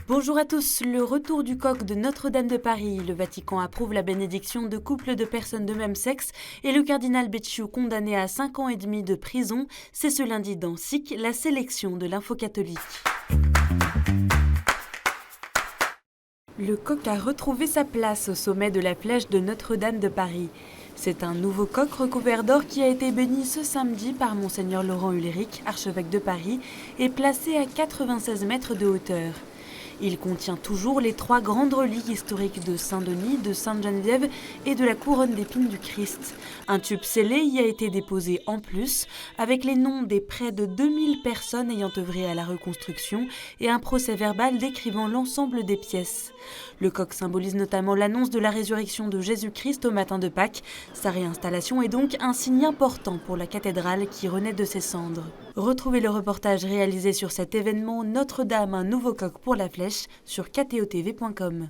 Bonjour à tous, le retour du coq de Notre-Dame de Paris. Le Vatican approuve la bénédiction de couples de personnes de même sexe et le cardinal Becciu condamné à 5 ans et demi de prison. C'est ce lundi dans SIC, la sélection de l'info catholique. Le coq a retrouvé sa place au sommet de la flèche de Notre-Dame de Paris. C'est un nouveau coq recouvert d'or qui a été béni ce samedi par Monseigneur Laurent Ulrich, archevêque de Paris, et placé à 96 mètres de hauteur. Il contient toujours les 3 grandes reliques historiques de Saint-Denis, de Sainte-Geneviève et de la couronne d'épines du Christ. Un tube scellé y a été déposé en plus, avec les noms des près de 2000 personnes ayant œuvré à la reconstruction et un procès-verbal décrivant l'ensemble des pièces. Le coq symbolise notamment l'annonce de la résurrection de Jésus-Christ au matin de Pâques. Sa réinstallation est donc un signe important pour la cathédrale qui renaît de ses cendres. Retrouvez le reportage réalisé sur cet événement Notre-Dame, un nouveau coq pour la flèche sur ktotv.com.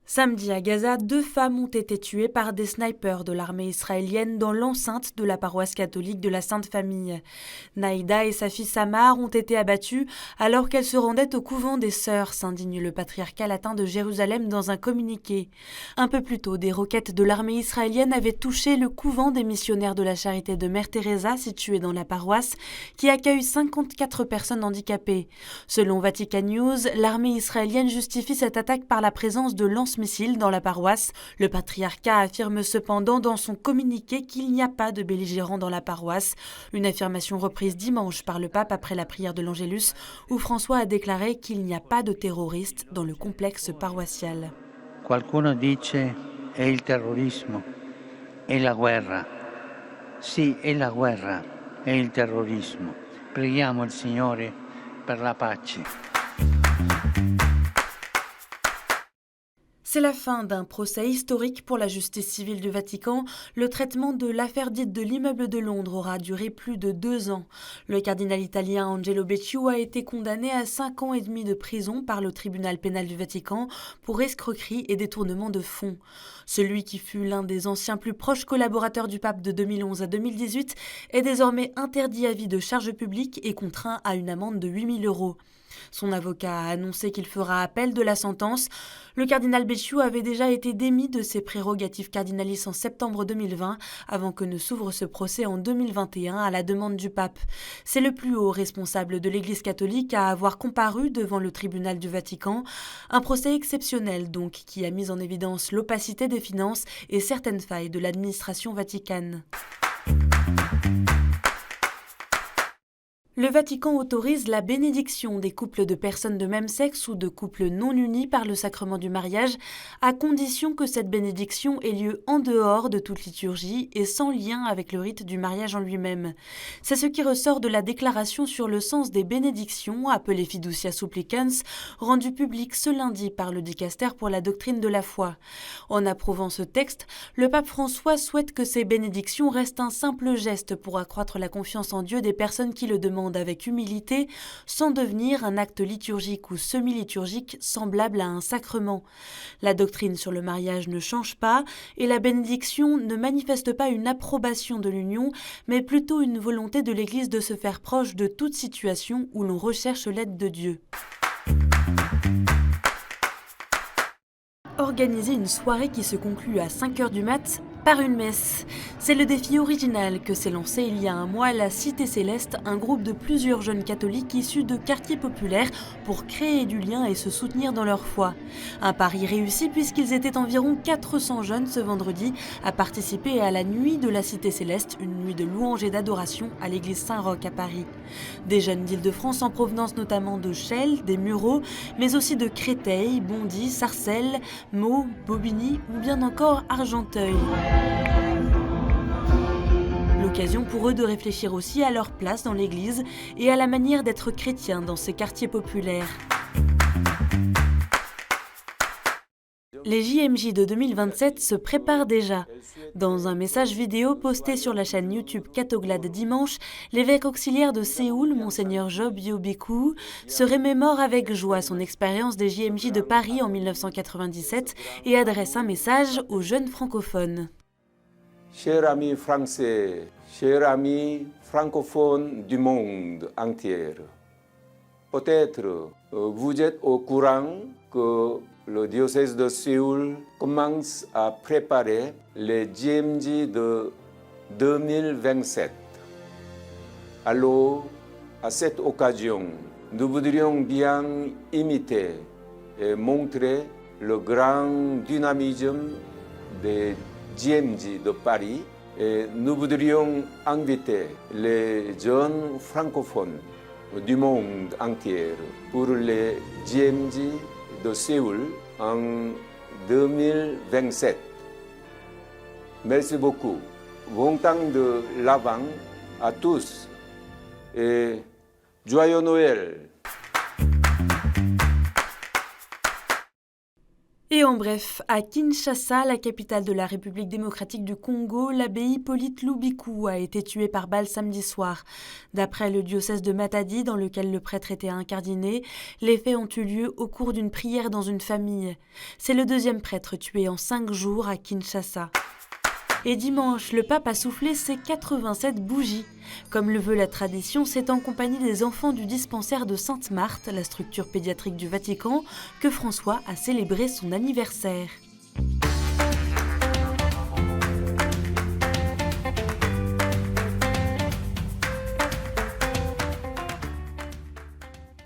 Samedi à Gaza, 2 femmes ont été tuées par des snipers de l'armée israélienne dans l'enceinte de la paroisse catholique de la Sainte Famille. Naïda et sa fille Samar ont été abattues alors qu'elles se rendaient au couvent des Sœurs, s'indigne le patriarcat latin de Jérusalem dans un communiqué. Un peu plus tôt, des roquettes de l'armée israélienne avaient touché le couvent des missionnaires de la Charité de Mère Teresa, situé dans la paroisse, qui accueille 54 personnes handicapées. Selon Vatican News, l'armée israélienne justifie cette attaque par la présence de lance-missiles dans la paroisse. Le patriarcat affirme cependant dans son communiqué qu'il n'y a pas de belligérants dans la paroisse. Une affirmation reprise dimanche par le pape après la prière de l'Angélus, où François a déclaré qu'il n'y a pas de terroristes dans le complexe paroissial. Qualcuno dice è il terrorismo, è la guerra. Sì, è la guerra, è il terrorismo. Preghiamo il Signore per la pace. C'est la fin d'un procès historique pour la justice civile du Vatican. Le traitement de l'affaire dite de l'immeuble de Londres aura duré plus de 2 ans. Le cardinal italien Angelo Becciu a été condamné à 5 ans et demi de prison par le tribunal pénal du Vatican pour escroquerie et détournement de fonds. Celui qui fut l'un des anciens plus proches collaborateurs du pape de 2011 à 2018 est désormais interdit à vie de charges publiques et contraint à une amende de 8 000 €. Son avocat a annoncé qu'il fera appel de la sentence. Le cardinal Becciu avait déjà été démis de ses prérogatives cardinalices en septembre 2020, avant que ne s'ouvre ce procès en 2021 à la demande du pape. C'est le plus haut responsable de l'Église catholique à avoir comparu devant le tribunal du Vatican. Un procès exceptionnel donc, qui a mis en évidence l'opacité des finances et certaines failles de l'administration vaticane. Le Vatican autorise la bénédiction des couples de personnes de même sexe ou de couples non unis par le sacrement du mariage, à condition que cette bénédiction ait lieu en dehors de toute liturgie et sans lien avec le rite du mariage en lui-même. C'est ce qui ressort de la déclaration sur le sens des bénédictions, appelée Fiducia Supplicans, rendue publique ce lundi par le dicaster pour la doctrine de la foi. En approuvant ce texte, le pape François souhaite que ces bénédictions restent un simple geste pour accroître la confiance en Dieu des personnes qui le demandent avec humilité, sans devenir un acte liturgique ou semi-liturgique semblable à un sacrement. La doctrine sur le mariage ne change pas et la bénédiction ne manifeste pas une approbation de l'union, mais plutôt une volonté de l'Église de se faire proche de toute situation où l'on recherche l'aide de Dieu. Organiser une soirée qui se conclut à 5h du mat' par une messe. C'est le défi original que s'est lancé il y a un mois la Cité Céleste, un groupe de plusieurs jeunes catholiques issus de quartiers populaires pour créer du lien et se soutenir dans leur foi. Un pari réussi puisqu'ils étaient environ 400 jeunes ce vendredi à participer à la nuit de la Cité Céleste, une nuit de louange et d'adoration à l'église Saint-Roch à Paris. Des jeunes d'Île-de-France en provenance notamment de Chelles, des Mureaux, mais aussi de Créteil, Bondy, Sarcelles, Meaux, Bobigny ou bien encore Argenteuil. L'occasion pour eux de réfléchir aussi à leur place dans l'Église et à la manière d'être chrétien dans ces quartiers populaires. Les JMJ de 2027 se préparent déjà. Dans un message vidéo posté sur la chaîne YouTube Catoglade dimanche, l'évêque auxiliaire de Séoul, Monseigneur Job Yobekou, se remémore avec joie son expérience des JMJ de Paris en 1997 et adresse un message aux jeunes francophones. Chers amis français, chers amis francophones du monde entier. Peut-être vous êtes au courant que le diocèse de Séoul commence à préparer les JMJ de 2027. Alors, à cette occasion, nous voudrions bien imiter et montrer le grand dynamisme des JMJ de Paris et nous voudrions inviter les jeunes francophones du monde entier pour les JMJ de Séoul en 2027. Merci beaucoup. Bon temps de l'Avent à tous et joyeux Noël! Et en bref, à Kinshasa, la capitale de la République démocratique du Congo, l'abbé Hippolyte Lubikou a été tué par balle samedi soir. D'après le diocèse de Matadi, dans lequel le prêtre était incardiné, les faits ont eu lieu au cours d'une prière dans une famille. C'est le deuxième prêtre tué en 5 jours à Kinshasa. Et dimanche, le pape a soufflé ses 87 bougies. Comme le veut la tradition, c'est en compagnie des enfants du dispensaire de Sainte-Marthe, la structure pédiatrique du Vatican, que François a célébré son anniversaire.